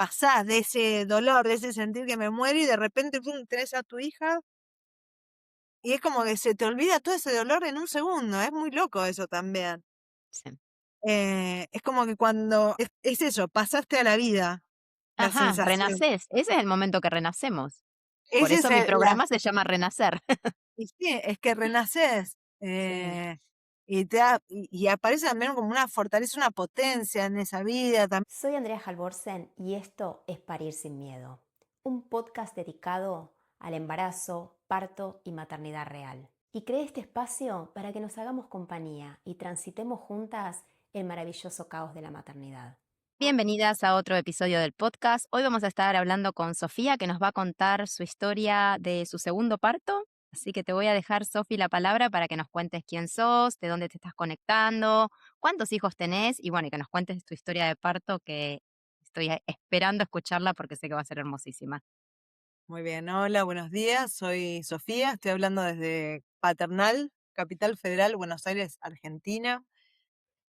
pasás de ese dolor, de ese sentir que me muero y de repente pum, tenés a tu hija y es como que se te olvida todo ese dolor en un segundo. Es muy loco eso también. Sí. Es como que cuando es eso, pasaste a la vida, la Ajá, sensación. renacés. Ese es el momento que renacemos. Por Ese es eso mi la, programa se llama Renacer. y sí, es que renaces. Sí. Y aparece también como una fortaleza, una potencia en esa vida. Soy Andrea Halvorsen y esto es Parir sin Miedo, un podcast dedicado al embarazo, parto y maternidad real. Y creé este espacio para que nos hagamos compañía y transitemos juntas el maravilloso caos de la maternidad. Bienvenidas a otro episodio del podcast. Hoy vamos a estar hablando con Sofía, que nos va a contar su historia de su segundo parto. Así que te voy a dejar, Sofi, la palabra para que nos cuentes quién sos, de dónde te estás conectando, cuántos hijos tenés y bueno, y que nos cuentes tu historia de parto, que estoy esperando escucharla porque sé que va a ser hermosísima. Muy bien, hola, buenos días. Soy Sofía, estoy hablando desde Paternal, Capital Federal, Buenos Aires, Argentina.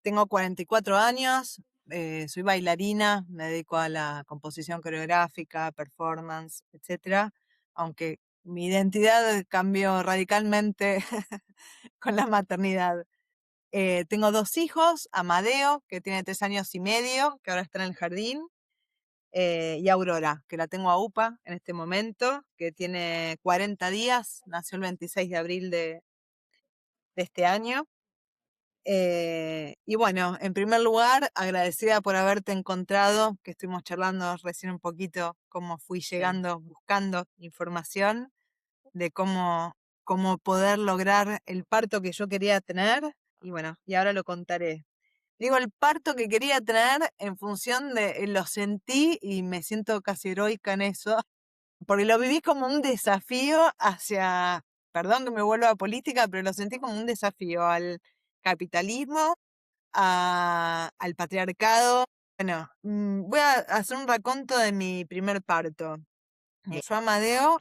Tengo 44 años, soy bailarina, me dedico a la composición coreográfica, performance, etcétera, aunque mi identidad cambió radicalmente con la maternidad. Tengo 2 hijos, Amadeo, que tiene 3 años y medio, que ahora está en el jardín, y Aurora, que la tengo a UPA en este momento, que tiene 40 días, nació el 26 de abril de este año. Y bueno, en primer lugar, agradecida por haberte encontrado, que estuvimos charlando recién un poquito cómo fui Sí. llegando, buscando información de cómo poder lograr el parto que yo quería tener. Y bueno, y ahora lo contaré. Digo el parto que quería tener en función de, lo sentí y me siento casi heroica en eso, porque lo viví como un desafío hacia, perdón que me vuelva a política, pero lo sentí como un desafío al capitalismo, al patriarcado. Bueno, voy a hacer un raconto de mi primer parto. Bien. Yo Amadeo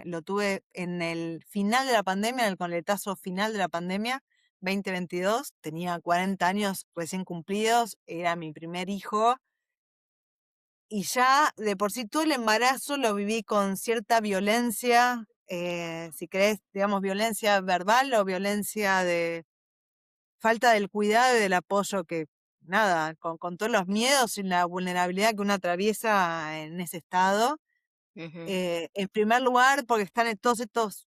lo tuve en el final de la pandemia, en el coletazo final de la pandemia, 2022. Tenía 40 años recién cumplidos, era mi primer hijo. Y ya de por sí todo el embarazo lo viví con cierta violencia, si querés, digamos, violencia verbal o violencia de falta del cuidado y del apoyo que, nada, con todos los miedos y la vulnerabilidad que uno atraviesa en ese estado. Ujú. En primer lugar, porque están en todos estos,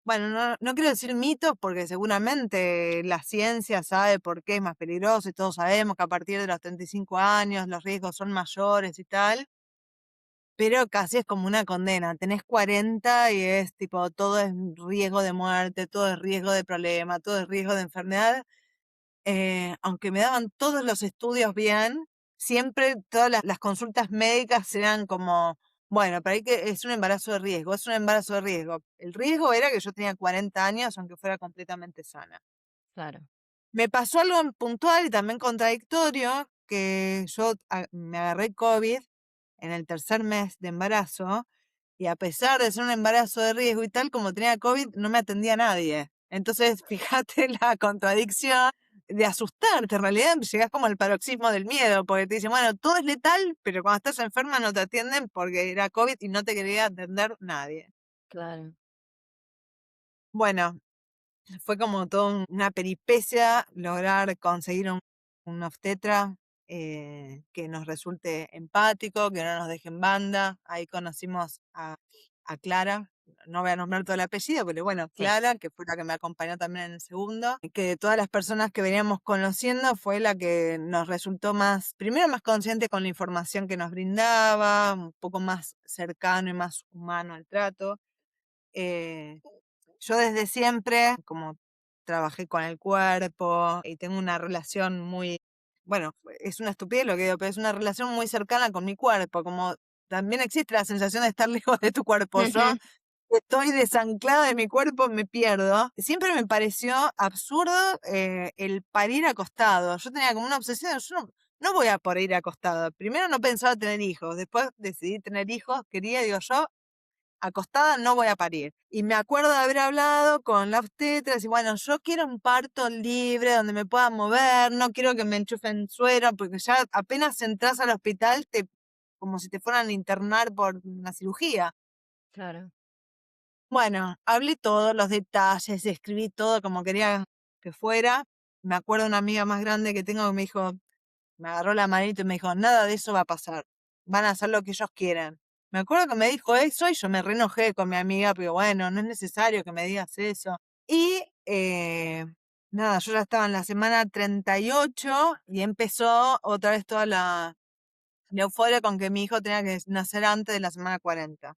bueno, no quiero decir mitos, porque seguramente la ciencia sabe por qué es más peligroso y todos sabemos que a partir de los 35 años los riesgos son mayores y tal, pero casi es como una condena. Tenés 40 y es tipo, todo es riesgo de muerte, todo es riesgo de problema, todo es riesgo de enfermedad. Aunque me daban todos los estudios bien, siempre todas las consultas médicas eran como, bueno, pero hay que, es un embarazo de riesgo, es un embarazo de riesgo. El riesgo era que yo tenía 40 años, aunque fuera completamente sana. Claro. Me pasó algo en puntual y también contradictorio, que yo me agarré COVID en el tercer mes de embarazo, y a pesar de ser un embarazo de riesgo y tal, como tenía COVID, no me atendía nadie. Entonces, fíjate la contradicción de asustarte. En realidad, llegás como al paroxismo del miedo, porque te dicen, bueno, todo es letal, pero cuando estás enferma no te atienden porque era COVID y no te quería atender nadie. Claro. Bueno, fue como toda una peripecia lograr conseguir un obstetra que nos resulte empático, que no nos deje en banda. Ahí conocimos a Clara, no voy a nombrar todo el apellido, pero bueno, Sí. Clara, que fue la que me acompañó también en el segundo, que de todas las personas que veníamos conociendo fue la que nos resultó más, primero más consciente con la información que nos brindaba, un poco más cercano y más humano el trato. Eh, yo desde siempre, como trabajé con el cuerpo y tengo una relación muy, bueno, es una estupidez lo que digo, pero es una relación muy cercana con mi cuerpo, como también existe la sensación de estar lejos de tu cuerpo. Yo Ujú. estoy desanclada de mi cuerpo, me pierdo. Siempre me pareció absurdo el parir acostado. Yo tenía como una obsesión, yo no voy a parir acostado. Primero no pensaba tener hijos, después decidí tener hijos, quería, digo yo, acostada no voy a parir. Y me acuerdo de haber hablado con la obstetra, y bueno, yo quiero un parto libre, donde me pueda mover, no quiero que me enchufen suero, porque ya apenas entras al hospital, como si te fueran a internar por una cirugía. Claro. Bueno, hablé todos los detalles, escribí todo como quería que fuera. Me acuerdo de una amiga más grande que tengo que me dijo, me agarró la manito y me dijo, nada de eso va a pasar, van a hacer lo que ellos quieran. Me acuerdo que me dijo eso y yo me reenojé con mi amiga, pero bueno, no es necesario que me digas eso. Y nada, yo ya estaba en la semana 38 y empezó otra vez toda la euforia con que mi hijo tenía que nacer antes de la semana 40.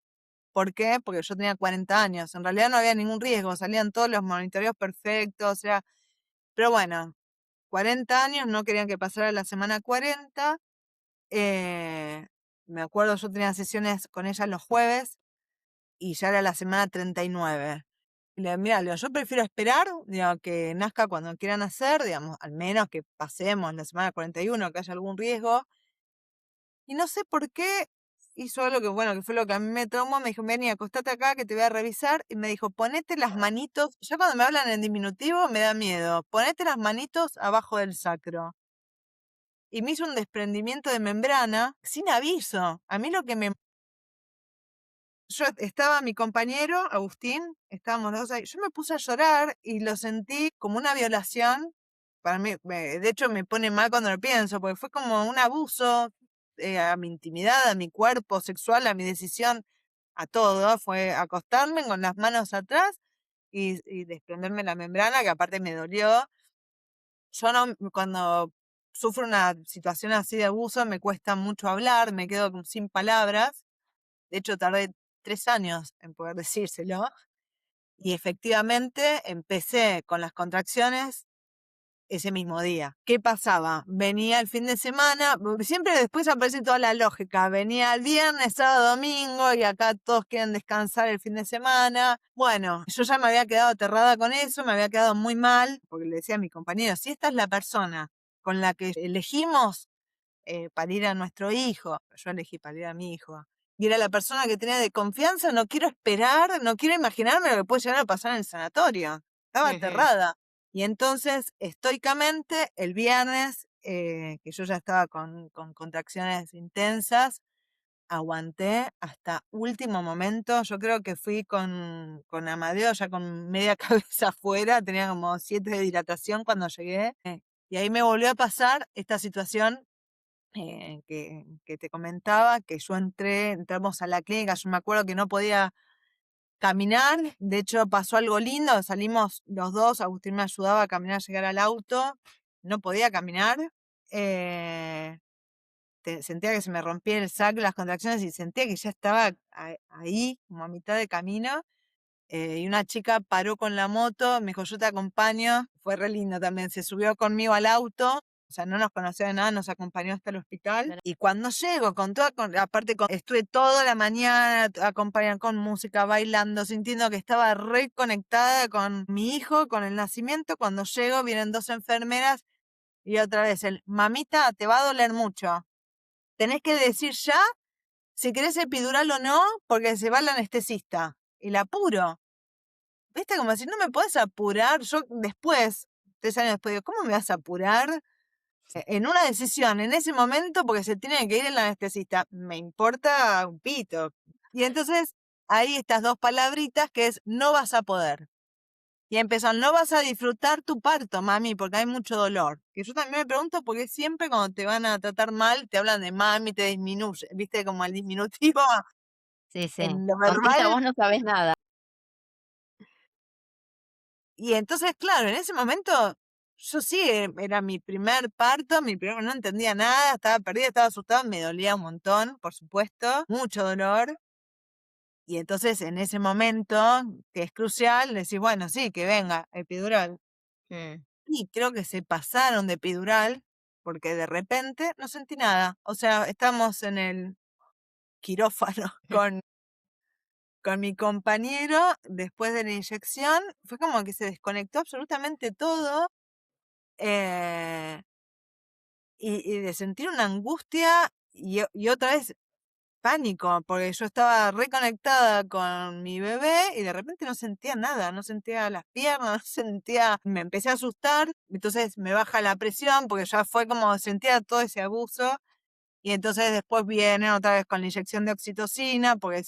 ¿Por qué? Porque yo tenía 40 años. En realidad no había ningún riesgo, salían todos los monitoreos perfectos, pero bueno, 40 años, no querían que pasara la semana 40. eh, Me acuerdo, yo tenía sesiones con ella los jueves y ya era la semana 39. Y le digo, mira, Leo, yo prefiero esperar, digo, que nazca cuando quieran nacer, digamos, al menos que pasemos la semana 41, que haya algún riesgo. Y no sé por qué hizo algo que, bueno, que fue lo que a mí me traumó. Me dijo, vení, acostate acá que te voy a revisar. Y me dijo, ponete las manitos. Ya cuando me hablan en diminutivo me da miedo. Ponete las manitos abajo del sacro. Y me hizo un desprendimiento de membrana sin aviso. A mí lo que me... Yo estaba mi compañero, Agustín, estábamos los dos ahí. Yo me puse a llorar y lo sentí como una violación. Para mí, de hecho, me pone mal cuando lo pienso, porque fue como un abuso a mi intimidad, a mi cuerpo sexual, a mi decisión, a todo. Fue acostarme con las manos atrás y desprenderme la membrana, que aparte me dolió. Yo no, cuando sufro una situación así de abuso, me cuesta mucho hablar, me quedo como sin palabras. De hecho, tardé 3 años en poder decírselo. Y efectivamente empecé con las contracciones ese mismo día. ¿Qué pasaba? Venía el fin de semana, siempre después aparece toda la lógica. Venía el viernes, sábado, domingo, y acá todos quieren descansar el fin de semana. Bueno, yo ya me había quedado aterrada con eso, me había quedado muy mal, porque le decía a mi compañero, si esta es la persona con la que elegimos parir a nuestro hijo, yo elegí parir a mi hijo, y era la persona que tenía de confianza, no quiero esperar, no quiero imaginarme lo que puede llegar a pasar en el sanatorio. Estaba Ujú. aterrada. Y entonces, estoicamente, el viernes, que yo ya estaba con contracciones intensas, aguanté hasta último momento. Yo creo que fui con Amadeo ya con media cabeza afuera, tenía como 7 de dilatación cuando llegué. Y ahí me volvió a pasar esta situación que te comentaba, que yo entramos a la clínica, yo me acuerdo que no podía caminar, de hecho pasó algo lindo, salimos los dos, Agustín me ayudaba a caminar, a llegar al auto, no podía caminar, eh, sentía que se me rompía el saco, las contracciones y sentía que ya estaba ahí, como a mitad de camino, y una chica paró con la moto, me dijo, yo te acompaño, fue re lindo también, se subió conmigo al auto, o sea, no nos conocía de nada, nos acompañó hasta el hospital. Y cuando llego, aparte estuve toda la mañana acompañada con música, bailando, sintiendo que estaba reconectada con mi hijo, con el nacimiento. Cuando llego, vienen dos enfermeras y otra vez mamita, te va a doler mucho. Tenés que decir ya si querés epidural o no, porque se va el anestesista. Y la apuro. ¿Viste? Como decir, no me puedes apurar. Yo después, 3 años después, digo, ¿cómo me vas a apurar en una decisión en ese momento porque se tiene que ir el anestesista? Me importa un pito. Y entonces, ahí estas dos palabritas que es, no vas a poder. Y empezó, no vas a disfrutar tu parto, mami, porque hay mucho dolor. Que yo también me pregunto por qué siempre cuando te van a tratar mal te hablan de mami, te disminuye. ¿Viste? Como el diminutivo Sí, sí. en lo Tontita, verbal. vos no sabés nada. Y entonces, claro, en ese momento, yo sí, era mi primer parto, no entendía nada, estaba perdida, estaba asustada, me dolía un montón, por supuesto, mucho dolor. Y entonces, en ese momento, que es crucial, decís, bueno, sí, que venga, epidural. Mm. Y creo que se pasaron de epidural, porque de repente no sentí nada. O sea, estamos en el quirófano con mi compañero, después de la inyección, fue como que se desconectó absolutamente todo. eh, y de sentir una angustia y otra vez pánico, porque yo estaba reconectada con mi bebé y de repente no sentía nada, no sentía las piernas, no sentía, me empecé a asustar, entonces me baja la presión porque ya fue como sentía todo ese abuso y entonces después viene otra vez con la inyección de oxitocina, porque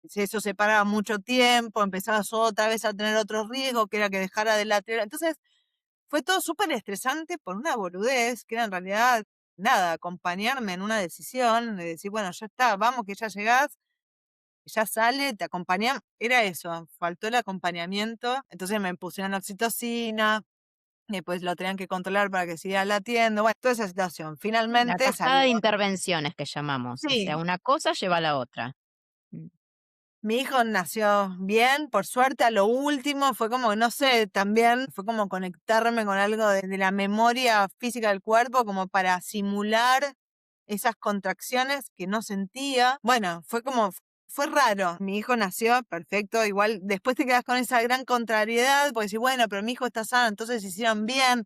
si eso se paraba mucho tiempo, empezabas otra vez a tener otro riesgo, que era que dejara de latir. Entonces fue todo súper estresante por una boludez, que era en realidad nada, acompañarme en una decisión, de decir, bueno, ya está, vamos que ya llegás, ya sale, te acompañamos. Era eso, faltó el acompañamiento. Entonces me pusieron oxitocina, después lo tenían que controlar para que siguiera latiendo. Bueno, toda esa situación. La Finalmente cascada salió. de intervenciones que llamamos, o sea, Sí, una cosa lleva a la otra. Mm. mi hijo nació bien, por suerte, a lo último fue como, no sé, también fue como conectarme con algo de la memoria física del cuerpo, como para simular esas contracciones que no sentía. Bueno, fue como, fue raro. Mi hijo nació perfecto, igual después te quedas con esa gran contrariedad, porque decís, bueno, pero mi hijo está sano, entonces hicieron bien.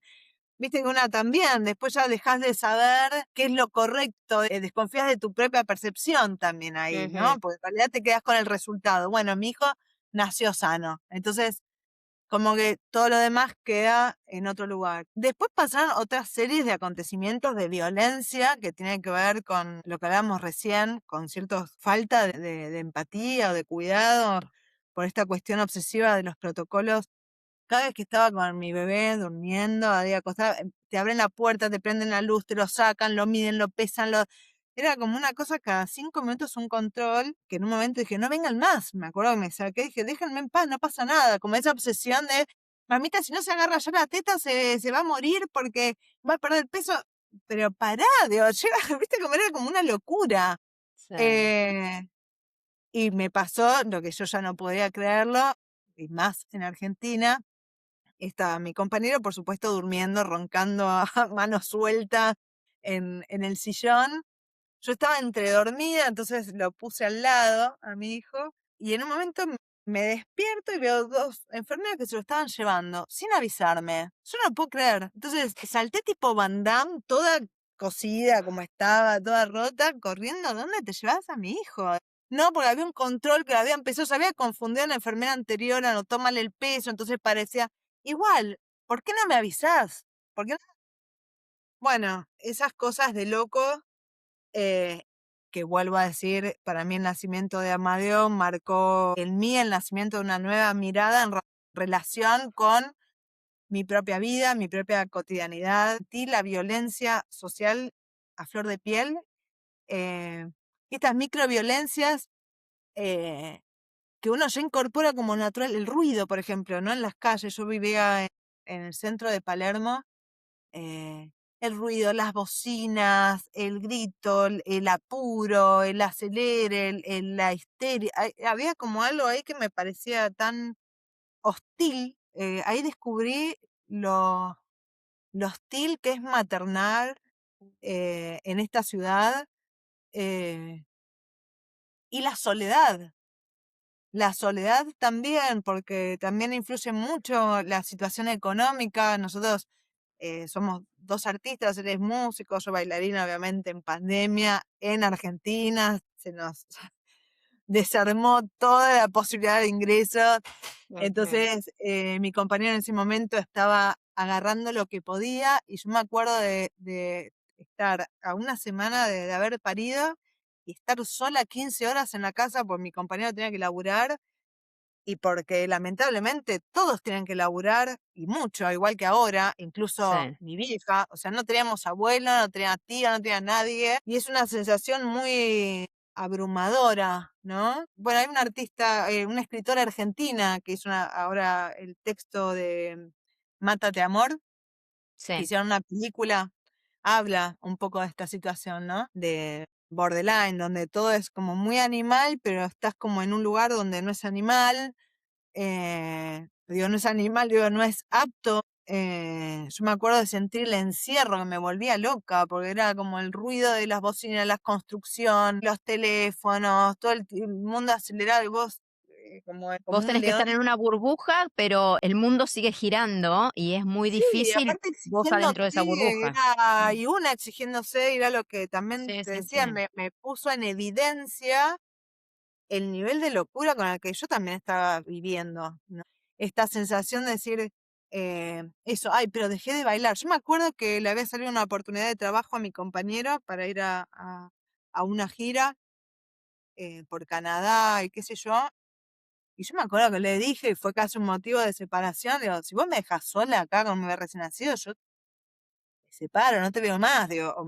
Viste que una también, después ya dejas de saber qué es lo correcto, desconfías de tu propia percepción también ahí, ¿no? Ujú. Porque en realidad te quedas con el resultado. Bueno, mi hijo nació sano, entonces como que todo lo demás queda en otro lugar. Después pasaron otras series de acontecimientos de violencia que tienen que ver con lo que hablábamos recién, con cierta falta de empatía o de cuidado por esta cuestión obsesiva de los protocolos. Cada vez que estaba con mi bebé durmiendo, ahí acostada, te abren la puerta, te prenden la luz, te lo sacan, lo miden, lo pesan, era como una cosa cada 5 minutos un control, que en un momento dije, no vengan más. Me acuerdo que me saqué, dije, déjenme en paz, no pasa nada. Como esa obsesión de, mamita, si no se agarra ya la teta, se va a morir porque va a perder peso. Pero pará, digo, llega, viste como era como una locura. Sí. Eh, y me pasó lo que yo ya no podía creerlo, y más en Argentina. Estaba mi compañero, por supuesto, durmiendo, roncando a mano suelta en el sillón. Yo estaba entre dormida, entonces lo puse al lado a mi hijo y en un momento me despierto y veo dos enfermeras que se lo estaban llevando sin avisarme. Yo no lo puedo creer. Entonces salté tipo Van Damme, toda cosida como estaba, toda rota, corriendo. ¿Dónde te llevas a mi hijo? No, porque había un control que había empezado, se había confundido en la enfermera anterior, anotó mal el peso, entonces parecía igual. ¿Por qué no me avisás? ¿Por qué no? Bueno, esas cosas de loco eh, que vuelvo a decir, para mí el nacimiento de Amadeo marcó en mí el nacimiento de una nueva mirada en relación con mi propia vida, mi propia cotidianidad y la violencia social a flor de piel. eh, Estas microviolencias eh, que uno ya incorpora como natural, el ruido, por ejemplo, ¿no? En las calles, yo vivía en el centro de Palermo, el ruido, las bocinas, el grito, el apuro, el acelere, la histeria. Había como algo ahí que me parecía tan hostil. Ahí descubrí lo hostil que es maternar en esta ciudad eh, y la soledad. La soledad también, porque también influye mucho la situación económica. Nosotros somos dos artistas, él es músico, yo bailarina, obviamente, en pandemia, en Argentina, se nos desarmó toda la posibilidad de ingresos. Ujú. Entonces, mi compañero en ese momento estaba agarrando lo que podía y yo me acuerdo de estar a una semana de haber parido y estar sola 15 horas en la casa porque mi compañero tenía que laburar y porque lamentablemente todos tienen que laburar y mucho, igual que ahora, incluso Sí. mi vieja, o sea, no teníamos abuela, no tenía tía, no tenía nadie, y es una sensación muy abrumadora, ¿no? Bueno, hay una artista, una escritora argentina que hizo ahora el texto de Mátate Amor, que Sí. hicieron una película, habla un poco de esta situación, ¿no? De borderline, donde todo es como muy animal, pero estás como en un lugar donde no es animal, digo, no es animal, digo, no es apto. Yo me acuerdo de sentir el encierro, que me volvía loca, porque era como el ruido de las bocinas, la construcción, los teléfonos, todo el mundo acelerado, y vos como Vos un tenés que león. estar en una burbuja, pero el mundo sigue girando y es muy Sí, y difícil aparte vos exigiéndote, adentro de esa burbuja. Mm. y una exigiéndose, era lo que también Sí, te sí, decía, sí. me puso en evidencia el nivel de locura con el que yo también estaba viviendo, ¿no? Esta sensación de decir, eso, ay, pero dejé de bailar. Yo me acuerdo que le había salido una oportunidad de trabajo a mi compañero para ir a una gira por Canadá y qué sé yo. Y yo me acuerdo que le dije, y fue casi un motivo de separación, digo, si vos me dejas sola acá con mi bebé recién nacido, yo me separo, no te veo más, digo, o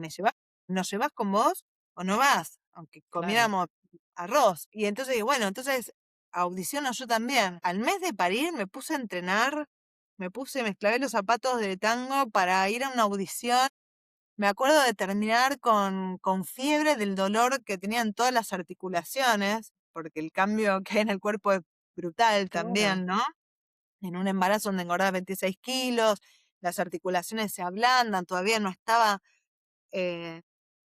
nos llevas con vos o no vas, aunque Claro. comiéramos arroz. Y entonces digo, bueno, entonces audiciono yo también. Al mes de parir me puse a entrenar, me clavé los zapatos de tango para ir a una audición. Me acuerdo de terminar con fiebre del dolor que tenían todas las articulaciones, porque el cambio que hay en el cuerpo es brutal Claro. también, ¿no? En un embarazo donde engordás 26 kilos, las articulaciones se ablandan, todavía no estaba eh,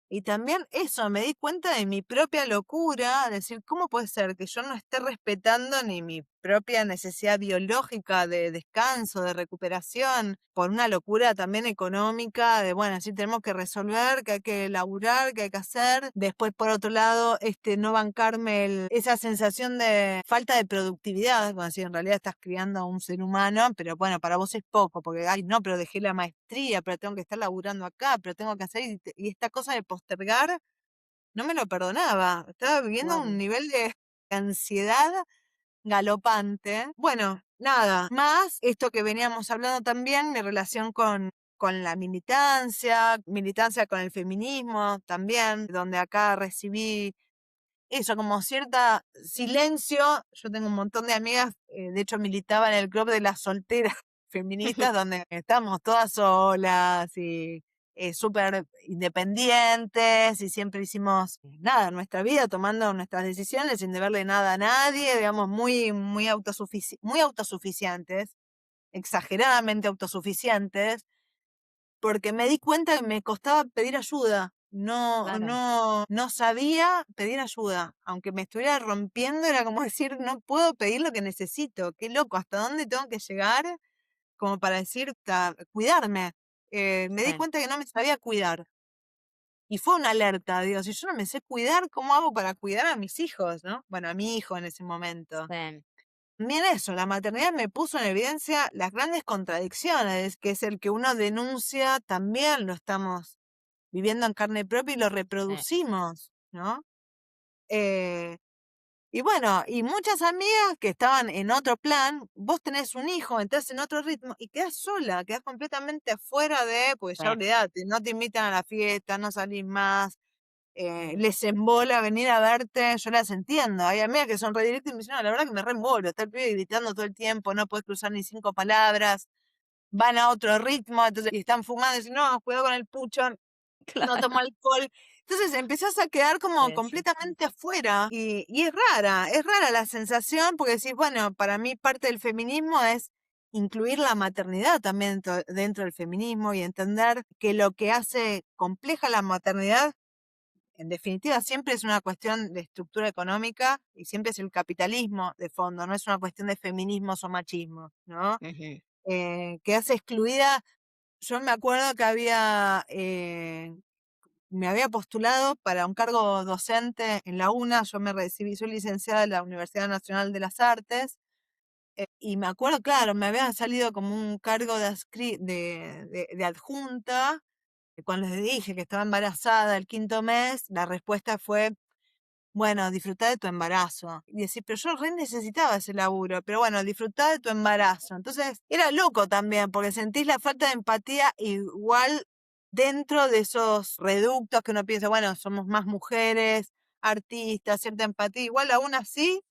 y también eso, me di cuenta de mi propia locura, decir, ¿cómo puede ser que yo no esté respetando ni mi propia necesidad biológica de descanso, de recuperación, por una locura también económica, de bueno, sí tenemos que resolver, que hay que laburar, que hay que hacer. Después, por otro lado, no bancarme esa sensación de falta de productividad, como si en realidad estás criando a un ser humano, pero bueno, para vos es poco, porque, ay, no, pero dejé la maestría, pero tengo que estar laburando acá, pero tengo que hacer, y esta cosa de postergar, no me lo perdonaba. Estaba viviendo un Wow. nivel de ansiedad galopante. Bueno, nada, más esto que veníamos hablando también, mi relación con la militancia con el feminismo también, donde acá recibí eso, como cierta silencio. Yo tengo un montón de amigas, de hecho militaba en el club de las solteras feministas, donde estamos todas solas y súper independientes y siempre hicimos nada en nuestra vida, tomando nuestras decisiones sin deberle nada a nadie, digamos, muy autosuficientes, exageradamente autosuficientes, porque me di cuenta que me costaba pedir ayuda. Claro. No sabía pedir ayuda. Aunque me estuviera rompiendo, era como decir, no puedo pedir lo que necesito. Qué loco, ¿hasta dónde tengo que llegar? Como para decir, cuidarme. Me di Sí. cuenta que no me sabía cuidar. Y fue una alerta, digo, si yo no me sé cuidar, ¿cómo hago para cuidar a mis hijos, no? Bueno, a mi hijo en ese momento. Sí. Bien eso, la maternidad me puso en evidencia las grandes contradicciones, que es el que uno denuncia, también lo estamos viviendo en carne propia y lo Sí. reproducimos, ¿no? Eh, y bueno, y muchas amigas que estaban en otro plan, vos tenés un hijo, entras en otro ritmo y quedás sola, quedás completamente afuera pues ya Sí. olvidate, no te invitan a la fiesta, no salís más, les embola venir a verte, yo las entiendo. Hay amigas que son re directas y me dicen, no, la verdad que me re embolo, está el pibe gritando todo el tiempo, no puedes cruzar ni 5 palabras, van a otro ritmo, entonces, y están fumando y dicen, no, cuidado con el pucho, no Claro. tomo alcohol. Entonces empezás a quedar como Sí, sí. completamente afuera y es rara la sensación porque decís, bueno, para mí parte del feminismo es incluir la maternidad también dentro del feminismo y entender que lo que hace compleja la maternidad en definitiva, siempre es una cuestión de estructura económica y siempre es el capitalismo de fondo, no es una cuestión de feminismos o machismo, ¿no? Ujú. Que hace excluida. Yo me acuerdo que me había postulado para un cargo docente en la UNA, yo me recibí, soy licenciada de la Universidad Nacional de las Artes, y me acuerdo, claro, me había salido como un cargo de adjunta. Cuando les dije que estaba embarazada el 5.º mes, la respuesta fue, bueno, disfrutá de tu embarazo. Y decir, pero yo re necesitaba ese laburo, pero bueno, disfrutá de tu embarazo. Entonces, era loco también, porque sentís la falta de empatía igual dentro de esos reductos que uno piensa, bueno, somos más mujeres, artistas, cierta empatía. Igual aún así,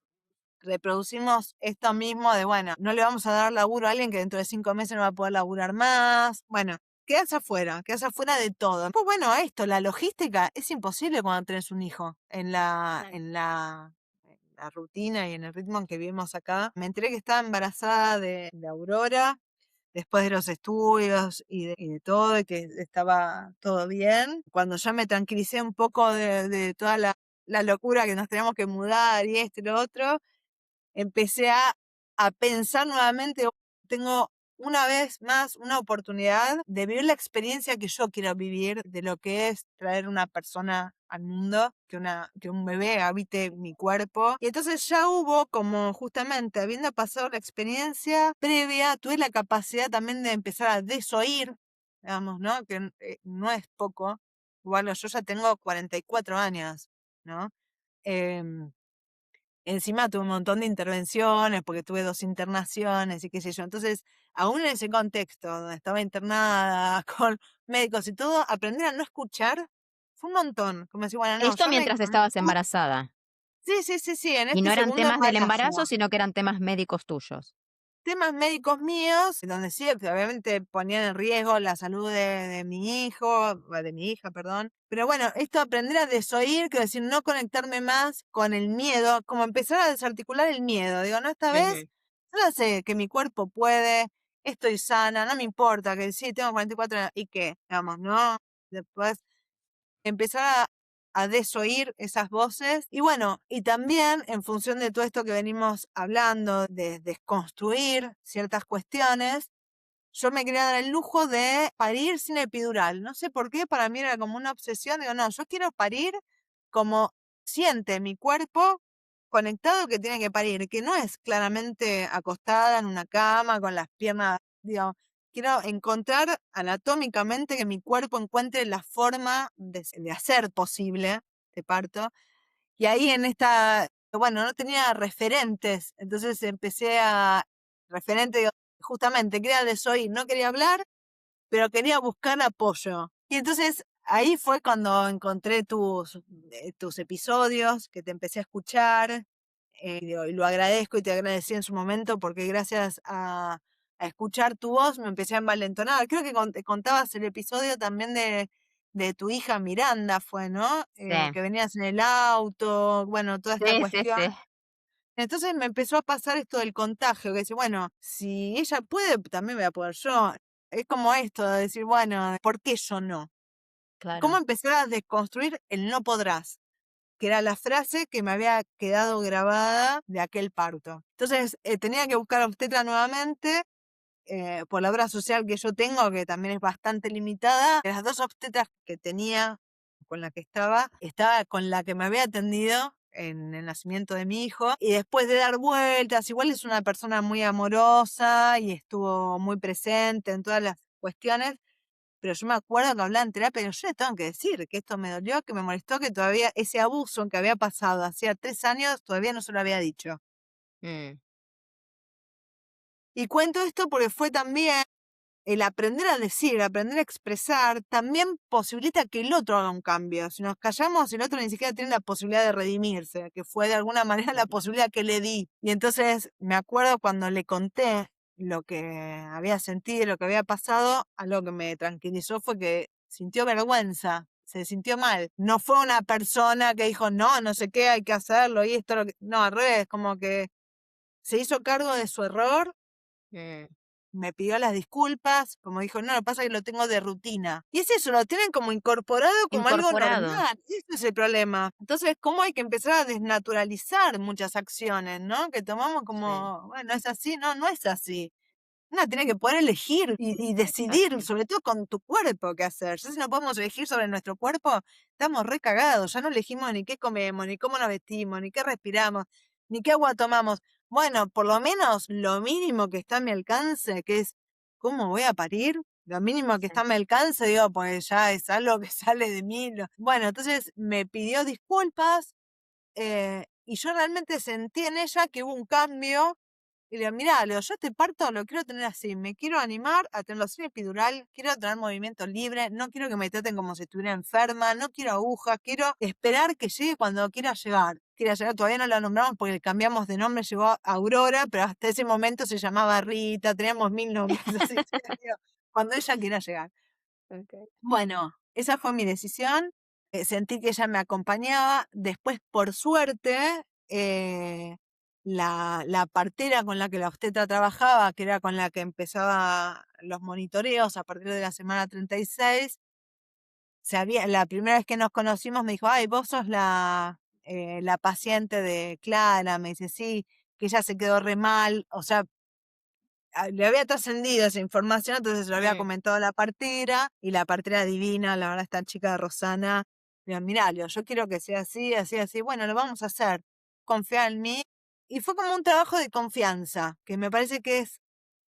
reproducimos esto mismo de, bueno, no le vamos a dar laburo a alguien que dentro de 5 meses no va a poder laburar más. Bueno, quedas afuera de todo. Pues bueno, esto, la logística es imposible cuando tenés un hijo Claro. en la rutina y en el ritmo en que vivimos acá. Me enteré que estaba embarazada de Aurora después de los estudios y de todo, y que estaba todo bien. Cuando ya me tranquilicé un poco de toda la locura que nos teníamos que mudar y esto y lo otro, empecé a pensar nuevamente, tengo una vez más una oportunidad de vivir la experiencia que yo quiero vivir, de lo que es traer una persona al mundo, que un bebé habite mi cuerpo. Y entonces ya hubo como justamente, habiendo pasado la experiencia previa, tuve la capacidad también de empezar a desoír, digamos, ¿no? Que no es poco. Igual yo ya tengo 44 años, ¿no? Em, Encima tuve un montón de intervenciones porque tuve 2 internaciones y qué sé yo. Entonces, aún en ese contexto donde estaba internada con médicos y todo, aprender a no escuchar fue un montón. Como decir, bueno, no, Esto yo no mientras estabas embarazada. sí, sí, sí, sí, en Y no este eran segundo temas del embarazo, embarazo. sino que eran temas médicos tuyos. Temas médicos míos, donde sí, obviamente ponían en riesgo la salud de mi hijo, de mi hija, perdón. Pero bueno, esto aprender a desoír, quiero decir, no conectarme más con el miedo, como empezar a desarticular el miedo. Digo, no, esta vez, Ujú. yo ya sé que mi cuerpo puede, estoy sana, no me importa, que sí, tengo 44 años, y qué, digamos, ¿no? Después empezar a desoír esas voces. Y bueno, y también en función de todo esto que venimos hablando, de desconstruir ciertas cuestiones, yo me quería dar el lujo de parir sin epidural. No sé por qué, para mí era como una obsesión. Digo, no, yo quiero parir como siente mi cuerpo conectado que tiene que parir, que no es claramente acostada en una cama con las piernas, digo, quiero encontrar anatómicamente que mi cuerpo encuentre la forma de hacer posible de parto. Y ahí en esta, bueno, no tenía referentes, entonces empecé referente, digo, justamente, quería desoír, no quería hablar, pero quería buscar apoyo. Y entonces ahí fue cuando encontré tus episodios, que te empecé a escuchar, y lo agradezco y te agradecí en su momento porque gracias a escuchar tu voz me empecé a envalentonar. Creo que te contabas el episodio también de tu hija Miranda, fue, ¿no? Sí, Que venías en el auto, bueno, toda esta sí, sí, cuestión. sí. Entonces me empezó a pasar esto del contagio, que dice, bueno, si ella puede, también voy a poder yo. Es como esto de decir, bueno, ¿por qué yo no? ¿Cómo Claro. empezar a desconstruir el no podrás? Que era la frase que me había quedado grabada de aquel parto. Entonces tenía que buscar obstetra nuevamente por la obra social que yo tengo, que también es bastante limitada. De las 2 obstetras que tenía, con la que estaba con la que me había atendido en el nacimiento de mi hijo. Y después de dar vueltas, igual es una persona muy amorosa y estuvo muy presente en todas las cuestiones. Pero yo me acuerdo que hablaba en terapia y yo le tengo que decir que esto me dolió, que me molestó, que todavía ese abuso que había pasado hacía 3 años todavía no se lo había dicho. Mm, Y cuento esto porque fue también el aprender a decir, aprender a expresar, también posibilita que el otro haga un cambio. Si nos callamos, el otro ni siquiera tiene la posibilidad de redimirse, que fue de alguna manera la posibilidad que le di. Y entonces me acuerdo cuando le conté lo que había sentido, lo que había pasado, algo que me tranquilizó fue que sintió vergüenza. Se sintió mal. No fue una persona que dijo, no, no sé qué, hay que hacerlo y esto, no, al revés, como que se hizo cargo de su error, mm. me pidió las disculpas, como dijo, no, lo que pasa es que lo tengo de rutina. Y es eso, lo tienen como incorporado como algo Incorporado. normal. Ese es el problema. Entonces, ¿cómo hay que empezar a desnaturalizar muchas acciones, ¿no? Que tomamos Sí, como, bueno, es así, no, no es así. Uno tiene que poder elegir y decidir, exacto. sobre todo con tu cuerpo, qué hacer. Ya si no podemos elegir sobre nuestro cuerpo, estamos re cagados. Ya no elegimos ni qué comemos, ni cómo nos vestimos, ni qué respiramos, ni qué agua tomamos. Bueno, por lo menos lo mínimo que está a mi alcance, que es cómo voy a parir, lo mínimo que está a Sí. mi alcance, digo, pues ya es algo que sale de mí. Bueno, entonces me pidió disculpas y yo realmente sentí en ella que hubo un cambio y le digo, mirá, le digo, yo este parto lo quiero tener así, me quiero animar a tenerlo sin epidural, quiero tener movimiento libre, no quiero que me traten como si estuviera enferma, no quiero agujas, quiero esperar que llegue cuando quiera llegar. Quiera llegar, todavía no la nombramos porque cambiamos de nombre, llegó a Aurora, pero hasta ese momento se llamaba Rita, teníamos 1000 nombres, así que digo, cuando ella quiera llegar. Okay. Bueno, esa fue mi decisión. Sentí que ella me acompañaba. Después, por suerte, la partera con la que la obstetra trabajaba, que era con la que empezaba los monitoreos a partir de la semana 36, la primera vez que nos conocimos me dijo, ay, vos sos la paciente de Clara. Me dice, sí, que ella se quedó re mal, o sea, le había trascendido esa información, entonces se lo había comentado a la partera, y la partera divina, la verdad, esta chica Rosana, mira, mirá, Leo, yo quiero que sea así, así, así, bueno, lo vamos a hacer, confía en mí, y fue como un trabajo de confianza, que me parece que es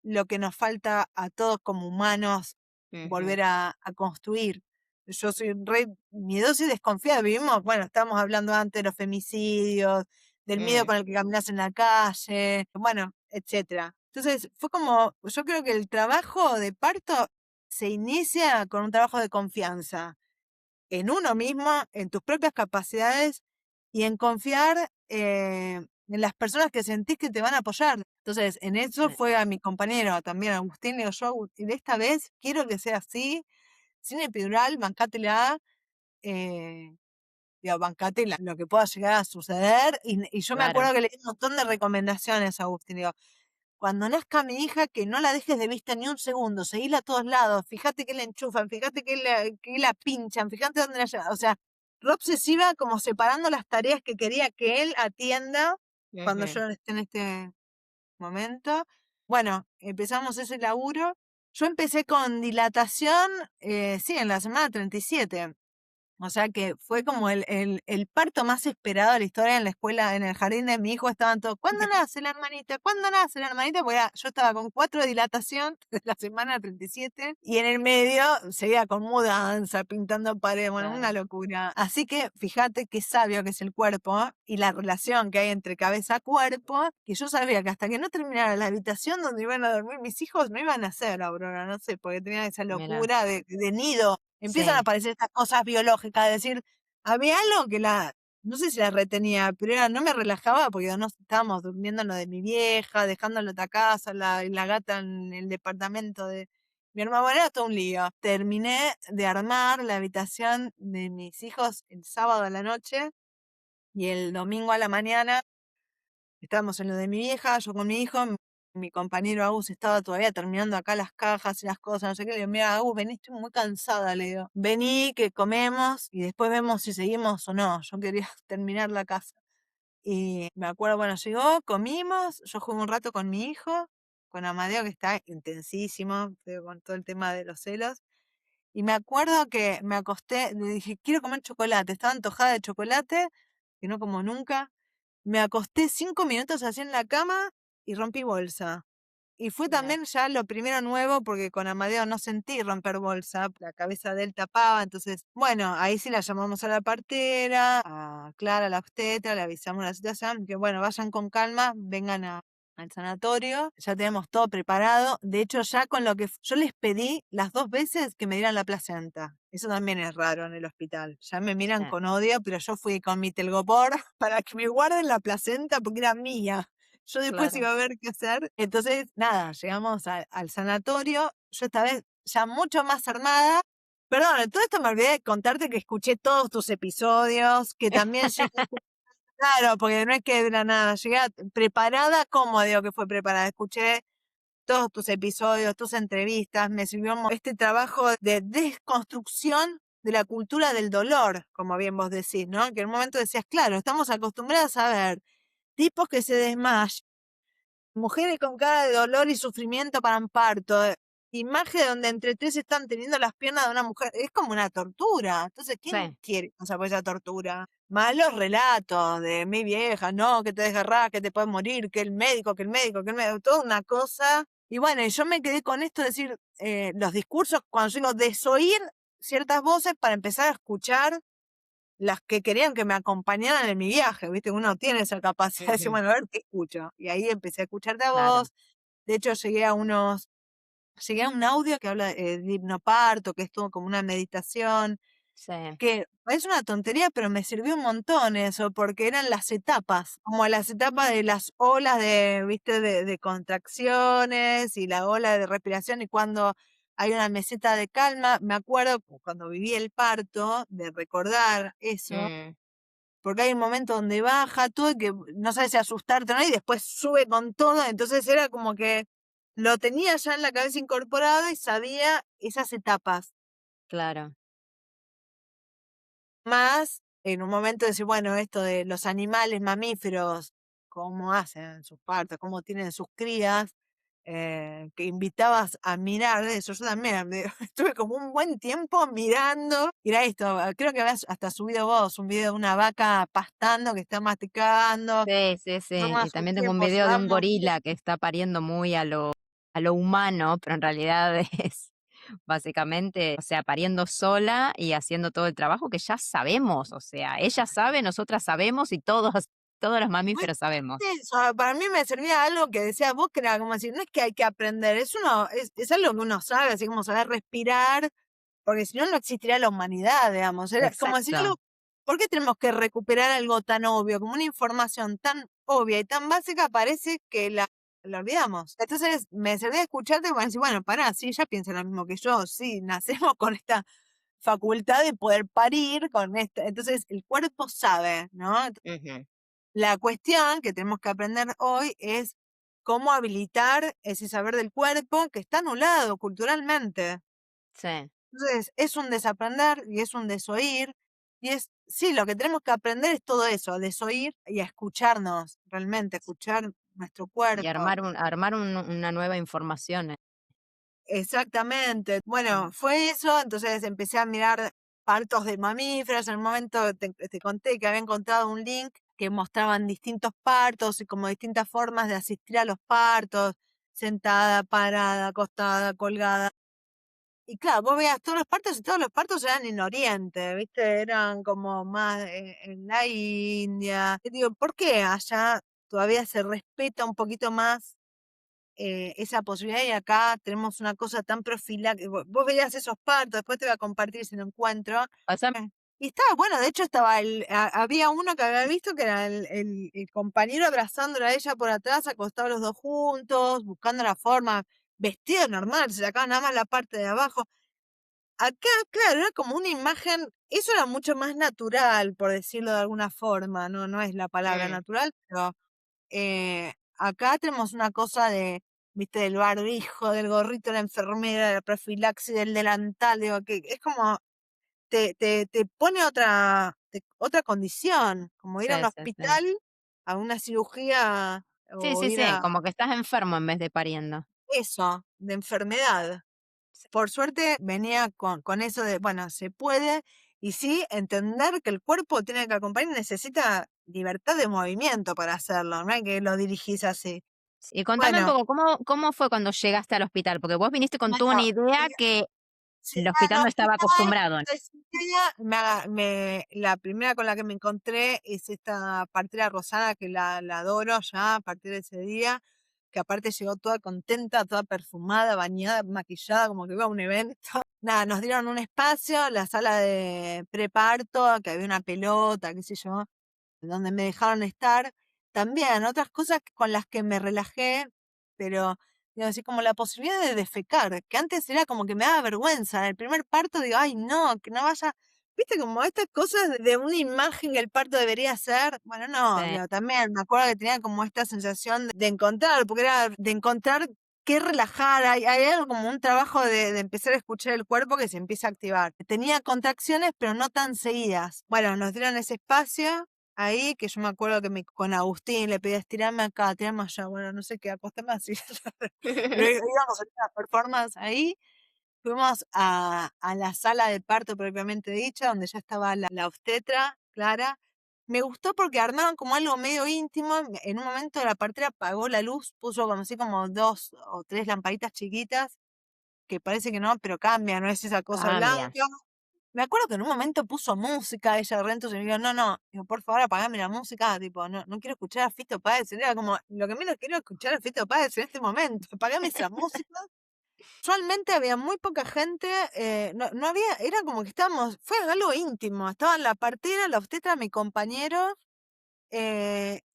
lo que nos falta a todos como humanos Ujú, volver a construir. Yo soy re miedosa y desconfiada. Vivimos, bueno, estábamos hablando antes de los femicidios, del miedo mm, con el que caminas en la calle, bueno, etcétera. Entonces, fue como, yo creo que el trabajo de parto se inicia con un trabajo de confianza en uno mismo, en tus propias capacidades y en confiar en las personas que sentís que te van a apoyar. Entonces, en eso sí, fue a mi compañero también, Agustín, le digo yo, Agustín, esta vez quiero que sea así, sin epidural, bancátela, eh, digo, bancátela, lo que pueda llegar a suceder. Y yo me claro, acuerdo que le di un montón de recomendaciones a Agustín, digo, cuando nazca mi hija, que no la dejes de vista ni un segundo, seguila a todos lados, fíjate que la enchufan, fíjate que la pinchan, fíjate dónde la llevan. O sea, re obsesiva como separando las tareas que quería que él atienda cuando ujú, yo esté en este momento. Bueno, empezamos ese laburo. Yo empecé con dilatación, sí, en la semana 37. O sea que fue como el parto más esperado de la historia en la escuela, en el jardín de mi hijo estaban todos, ¿cuándo nace la hermanita? ¿Cuándo nace la hermanita? Porque yo estaba con 4 de dilatación de la semana 37 y en el medio seguía con mudanza, pintando paredes, bueno, una claro, locura. Así que fíjate qué sabio que es el cuerpo y la relación que hay entre cabeza a cuerpo, que yo sabía que hasta que no terminara la habitación donde iban a dormir mis hijos no iban a hacer, Aurora, no sé, porque tenían esa mira, locura de nido. Empiezan a sí, aparecer estas cosas biológicas, es decir, había algo que no sé si la retenía, pero no me relajaba porque no estábamos durmiendo en lo de mi vieja, dejándolo en la casa, y la gata en el departamento de mi hermana, bueno, era todo un lío. Terminé de armar la habitación de mis hijos el sábado a la noche y el domingo a la mañana estábamos en lo de mi vieja, yo con mi hijo, mi compañero Agus estaba todavía terminando acá las cajas y las cosas, no sé qué. Le digo, mira, Agus, vení, estoy muy cansada, le digo. Vení, que comemos y después vemos si seguimos o no. Yo quería terminar la casa. Y me acuerdo, bueno, llegó, comimos, yo jugué un rato con mi hijo, con Amadeo, que está intensísimo, con todo el tema de los celos. Y me acuerdo que me acosté, le dije, quiero comer chocolate, estaba antojada de chocolate, que no como nunca. Me acosté 5 minutos así en la cama y rompí bolsa. Y fue mira, también ya lo primero nuevo porque con Amadeo no sentí romper bolsa, la cabeza de él tapaba, entonces, bueno, ahí sí la llamamos a la partera, a Clara, la obstetra, le avisamos la situación, que bueno, vayan con calma, vengan al sanatorio, ya tenemos todo preparado, de hecho ya con lo que yo les pedí las 2 veces que me dieran la placenta, eso también es raro en el hospital, ya me miran sí, con odio, pero yo fui con mi telgopor para que me guarden la placenta porque era mía. Yo después claro, iba a ver qué hacer. Entonces, nada, llegamos al sanatorio. Yo esta vez ya mucho más armada. Perdón, en todo esto me olvidé de contarte que escuché todos tus episodios, que también llegué, claro, porque no es que de la nada, llegué preparada, ¿cómo digo que fue preparada? Escuché todos tus episodios, tus entrevistas, me sirvió este trabajo de desconstrucción de la cultura del dolor, como bien vos decís, ¿no? Que en un momento decías, claro, estamos acostumbradas a ver tipos que se desmayan, mujeres con cara de dolor y sufrimiento para un parto, imagen donde entre tres están teniendo las piernas de una mujer, es como una tortura. Entonces, ¿quién sí, quiere pasar por esa tortura? Malos relatos de mi vieja, no, que te desgarrás, que te puedes morir, que el médico, que el médico, que el médico, toda una cosa. Y bueno, y yo me quedé con esto de decir, los discursos, cuando yo digo desoír ciertas voces para empezar a escuchar las que querían que me acompañaran en mi viaje, ¿viste? Uno tiene esa capacidad de decir, ujú, bueno, a ver qué escucho. Y ahí empecé a escucharte a claro, vos. De hecho, llegué a un audio que habla de hipnoparto, que es todo como una meditación, sí, que es una tontería, pero me sirvió un montón eso, porque eran las etapas, como las etapas de las olas de, ¿viste? De contracciones y la ola de respiración y cuando hay una meseta de calma, me acuerdo cuando viví el parto, de recordar eso, mm, porque hay un momento donde baja todo y que no sabes si asustarte o no, y después sube con todo, entonces era como que lo tenía ya en la cabeza incorporado y sabía esas etapas. claro, Más en un momento decir, bueno, esto de los animales mamíferos cómo hacen sus partos, cómo tienen sus crías, que invitabas a mirar eso. Yo también estuve como un buen tiempo mirando. Mira esto, creo que habías hasta subido vos un video de una vaca pastando que está masticando. Sí, sí, sí. Toma Y su también tengo un tiempo, se video de va un gorila moviendo. que está pariendo muy a lo humano, pero en realidad es básicamente, o sea, pariendo sola y haciendo todo el trabajo que ya sabemos. O sea, ella sabe, nosotras sabemos y todos, todos los mamíferos sabemos. Eso, para mí me servía algo que decías vos, que era como decir, no es que hay que aprender, es algo que uno sabe, así como saber respirar, porque si no, no existiría la humanidad, digamos. Era como decir Exacto. algo, ¿por qué tenemos que recuperar algo tan obvio, como una información tan obvia y tan básica, parece que la olvidamos? Entonces, me servía escucharte para decir, bueno, pará, sí, ella piensa lo mismo que yo, sí, nacemos con esta facultad de poder parir, con esta, entonces el cuerpo sabe, ¿no? Ujú. La cuestión que tenemos que aprender hoy es cómo habilitar ese saber del cuerpo que está anulado culturalmente. Sí. Entonces, es un desaprender y es un desoír. Y es, sí, lo que tenemos que aprender es todo eso, a desoír y a escucharnos, realmente, escuchar nuestro Y cuerpo. armar una nueva información. Exactamente. Bueno, fue eso, entonces empecé a mirar partos de mamíferos. En el momento te conté que había encontrado un link que mostraban distintos partos y como distintas formas de asistir a los partos, sentada, parada, acostada, colgada. Y claro, vos veías todos los partos y todos los partos eran en Oriente, ¿viste? Eran como más en la India. Y digo, ¿por qué allá todavía se respeta un poquito más esa posibilidad y acá tenemos una cosa tan profiláctica? Vos veías esos partos, después te voy a compartir si lo encuentro. Pasa- Y estaba, bueno, de hecho estaba había uno que había visto que era el compañero abrazándola a ella por atrás, acostados los dos juntos, buscando la forma, vestido normal, se sacaban nada más la parte de abajo. Acá, claro, era como una imagen, eso era mucho más natural, por decirlo de alguna forma, no, no es la palabra Mm, natural, pero acá tenemos una cosa de, viste, del barbijo, del gorrito de la enfermera, de la profilaxis, del delantal, digo, que es como, te pone otra condición, como ir sí, a un sí, sí. hospital, a una cirugía, Sí, o sí, ir sí, a como que estás enfermo en vez de pariendo. eso, de enfermedad. Por suerte venía con eso de, bueno, se puede, y sí entender que el cuerpo tiene que acompañar, necesita libertad de movimiento para hacerlo, no hay que lo dirigís así. Y contame un Bueno, poco, ¿cómo fue cuando llegaste al hospital? Porque vos viniste con toda una bueno, idea que llegué el al hospital no estaba hospital, acostumbrado. ese día la primera con la que me encontré es esta partera Rosana, que la adoro ya a partir de ese día, que aparte llegó toda contenta, toda perfumada, bañada, maquillada, como que iba a un evento. Nada, nos dieron un espacio, la sala de preparto, que había una pelota, qué sé yo, donde me dejaron estar. También otras cosas con las que me relajé, pero digo, así como la posibilidad de defecar, que antes era como que me daba vergüenza. En el primer parto digo, ay no, que no vaya, viste, como estas cosas de una imagen que el parto debería ser. Bueno, no, Sí. digo, también me acuerdo que tenía como esta sensación de encontrar, porque era de encontrar qué relajar, hay algo como un trabajo de empezar a escuchar el cuerpo que se empieza a activar. Tenía contracciones, pero no tan seguidas. Bueno, nos dieron ese espacio ahí, que yo me acuerdo que con Agustín le pedía estirarme acá, tirarme allá, bueno, no sé qué, acostarme así. Pero íbamos a hacer una performance ahí. Fuimos a la sala de parto propiamente dicha, donde ya estaba la obstetra, Clara. Me gustó porque armaron como algo medio íntimo. En un momento la partera apagó la luz, puso como así como dos o tres lamparitas chiquitas, que parece que no, pero cambia, no es esa cosa blanca. Cambia. Me acuerdo que en un momento puso música, ella de Rentos, y me dijo, no, no, digo, por favor, apagame la música, tipo, no, no quiero escuchar a Fito Páez. Era como, lo que menos quiero escuchar a Fito Páez en este momento, apagame esa música. Usualmente había muy poca gente, no, no había, era como que estábamos, fue algo íntimo, estaban la partera, la obstetra, mi compañero,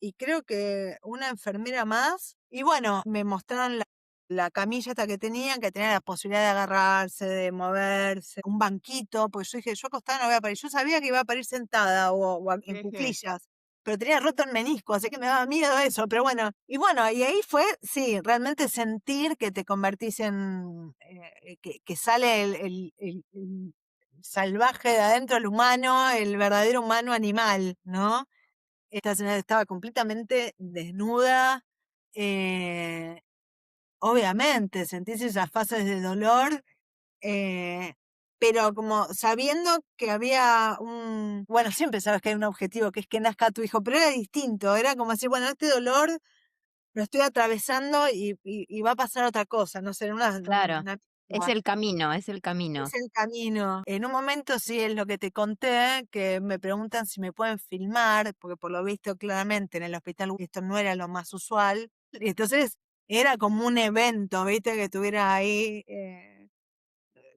y creo que una enfermera más. Y bueno, me mostraron la camilla esta que tenía la posibilidad de agarrarse, de moverse, un banquito, porque yo dije, yo acostada no voy a parir. Yo sabía que iba a parir sentada o en Ujú. cuclillas, pero tenía roto el menisco, así que me daba miedo eso, pero bueno. Y bueno, y ahí fue, sí, realmente sentir que te convertís en, que sale el salvaje de adentro del humano, el verdadero humano animal, ¿no? estaba completamente desnuda. Obviamente, sentís esas fases de dolor, eh, pero como sabiendo que había bueno, siempre sabes que hay un objetivo, que es que nazca tu hijo, pero era distinto, era como decir, bueno, este dolor lo estoy atravesando y va a pasar otra cosa, no sé, Claro, una es el camino, es el camino. es el camino. En un momento sí es lo que te conté, que me preguntan si me pueden filmar, porque por lo visto claramente en el hospital esto no era lo más usual. Y entonces era como un evento, ¿viste? Que estuviera ahí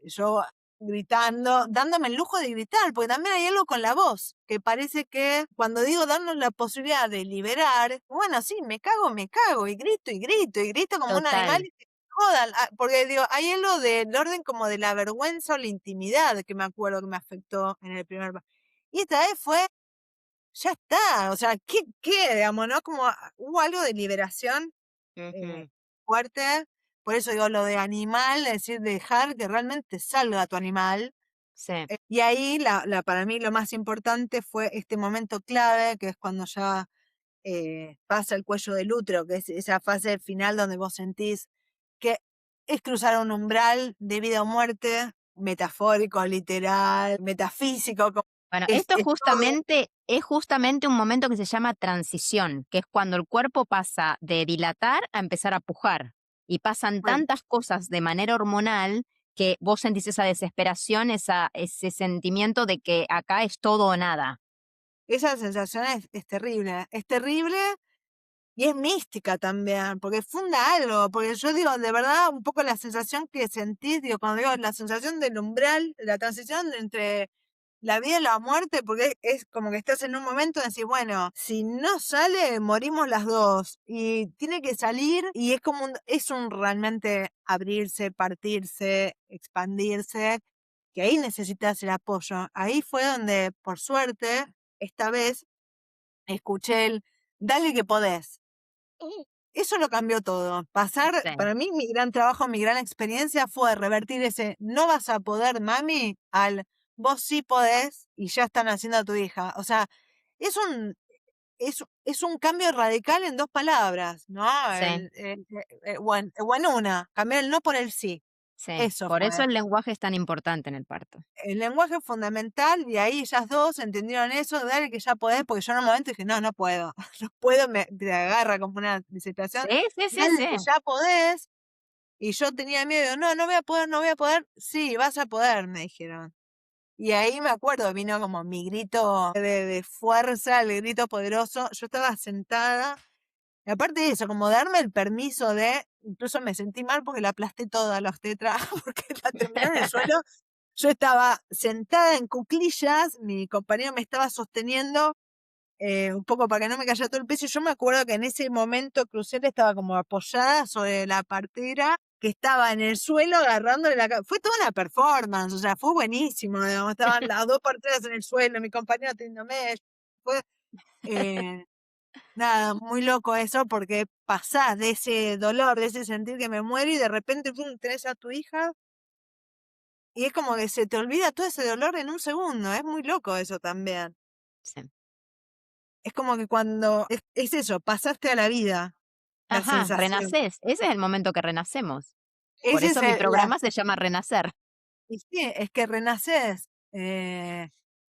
yo gritando, dándome el lujo de gritar, porque también hay algo con la voz, que parece que cuando digo darnos la posibilidad de liberar, bueno, sí, me cago, y grito como un animal Total. y que me jodan, porque digo, hay algo del orden como de la vergüenza o la intimidad que me acuerdo que me afectó en el primer. Y esta vez fue, ya está, o sea, ¿qué, digamos, no? Como hubo algo de liberación eh, Ujú. fuerte. Por eso digo lo de animal, es decir, dejar que realmente salga tu animal. Sí. Y ahí para mí lo más importante fue este momento clave, que es cuando ya pasa el cuello del útero, que es esa fase final donde vos sentís que es cruzar un umbral de vida o muerte, metafórico, literal, metafísico, Bueno, es, esto es todo. es justamente un momento que se llama transición, que es cuando el cuerpo pasa de dilatar a empezar a pujar. Y pasan Bueno, tantas cosas de manera hormonal que vos sentís esa desesperación, ese sentimiento de que acá es todo o nada. esa sensación es terrible, es terrible. Y es mística también, porque funda algo, porque yo digo, de verdad, un poco la sensación que sentís, digo, cuando digo la sensación del umbral, la transición entre la vida y la muerte, porque es como que estás en un momento de decir, bueno, si no sale, morimos las dos, y tiene que salir, y es como es un realmente abrirse, partirse, expandirse, que ahí necesitas el apoyo. Ahí fue donde, por suerte, esta vez, escuché el, dale que podés. Eso lo cambió todo. Pasar, Sí. para mí, mi gran trabajo, mi gran experiencia fue revertir ese no vas a poder, mami, al vos sí podés y ya están haciendo a tu hija. O sea, es un, es un cambio radical en dos palabras, ¿no? Sí, O en una, cambiar el no por el sí. sí. Eso Por eso fue. el lenguaje es tan importante en el parto. El lenguaje es fundamental y ahí ellas dos entendieron eso, dale que ya podés, porque yo en un momento dije, no, no puedo, no puedo, te agarra como una desesperación, Sí, sí, sí, dale sí. que ya podés, y yo tenía miedo, no, no voy a poder, no voy a poder, sí, vas a poder, me dijeron. Y ahí me acuerdo, vino como mi grito de fuerza, el grito poderoso, yo estaba sentada, y aparte de eso, como darme el permiso de, incluso me sentí mal porque la aplasté toda a la obstetra, porque la terminé en el suelo. Yo estaba sentada en cuclillas, mi compañero me estaba sosteniendo un poco para que no me cayera todo el peso. Y yo me acuerdo que en ese momento Cruceta estaba como apoyada sobre la partera que estaba en el suelo agarrándole Fue toda una performance, o sea, fue buenísimo. Digamos, estaban las dos parteras en el suelo, mi compañero teniéndome. Fue eh, nada, muy loco eso porque pasás de ese dolor, de ese sentir que me muero y de repente pum, tenés a tu hija. Y es como que se te olvida todo ese dolor en un segundo, es muy loco eso también. Sí. Es como que cuando, es eso, pasaste a la vida, la Ajá, sensación. renacés. Ese es el momento que renacemos. Por Ese es eso mi programa se llama Renacer. y sí, es que renaces,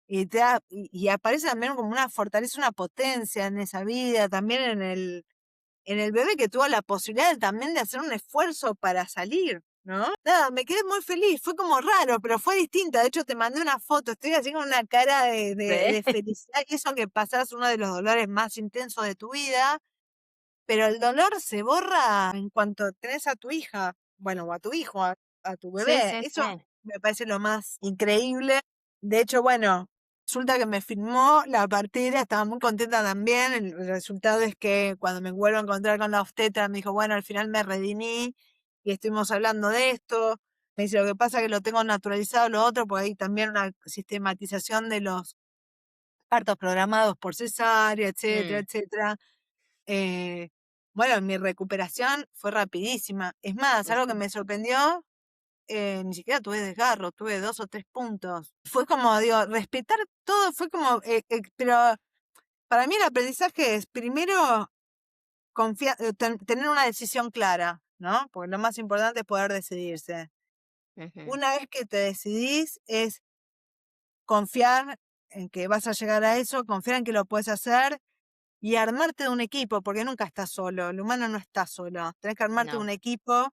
y y aparece también como una fortaleza, una potencia en esa vida, también en el bebé que tuvo la posibilidad también de hacer un esfuerzo para salir, ¿no? Nada, me quedé muy feliz, fue como raro, pero fue distinta. De hecho, te mandé una foto, estoy así con una cara de Sí. felicidad y eso que pasás uno de los dolores más intensos de tu vida, pero el dolor se borra en cuanto tenés a tu hija, bueno, o a tu hijo, a tu Sí, bebé. sí, Eso sí. me parece lo más increíble. De hecho, bueno, resulta que me firmó la partida, estaba muy contenta también. El resultado es que cuando me vuelvo a encontrar con la obstetra, me dijo, bueno, al final me redimí y estuvimos hablando de esto. Me dice, lo que pasa es que lo tengo naturalizado lo otro, porque hay también una sistematización de los partos programados por cesárea, etcétera, Mm, etcétera. Eh, bueno, mi recuperación fue rapidísima. Es más, algo que ujú. me sorprendió, ni siquiera tuve desgarro, tuve 2 o 3 puntos. Fue como, digo, respetar todo, fue como, pero para mí el aprendizaje es primero tener una decisión clara, ¿no? Porque lo más importante es poder decidirse. Ujú. Una vez que te decidís es confiar en que vas a llegar a eso, confiar en que lo puedes hacer y armarte de un equipo, porque nunca estás solo, el humano no está solo. Tenés que armarte de No, un equipo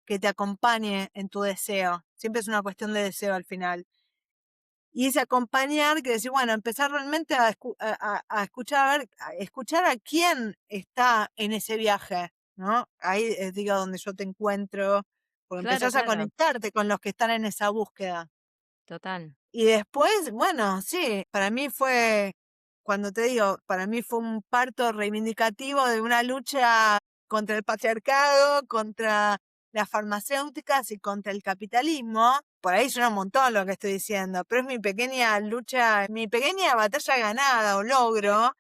que te acompañe en tu deseo. Siempre es una cuestión de deseo al final. Y ese acompañar, que decir, bueno, empezar realmente a escuchar, a escuchar a quién está en ese viaje, ¿no? Ahí digo donde yo te encuentro, porque claro, empezás a claro, conectarte con los que están en esa búsqueda. total. Y después, bueno, sí, para mí fue, cuando te digo, para mí fue un parto reivindicativo de una lucha contra el patriarcado, contra las farmacéuticas y contra el capitalismo. Por ahí suena un montón lo que estoy diciendo, pero es mi pequeña lucha, mi pequeña batalla ganada o logro,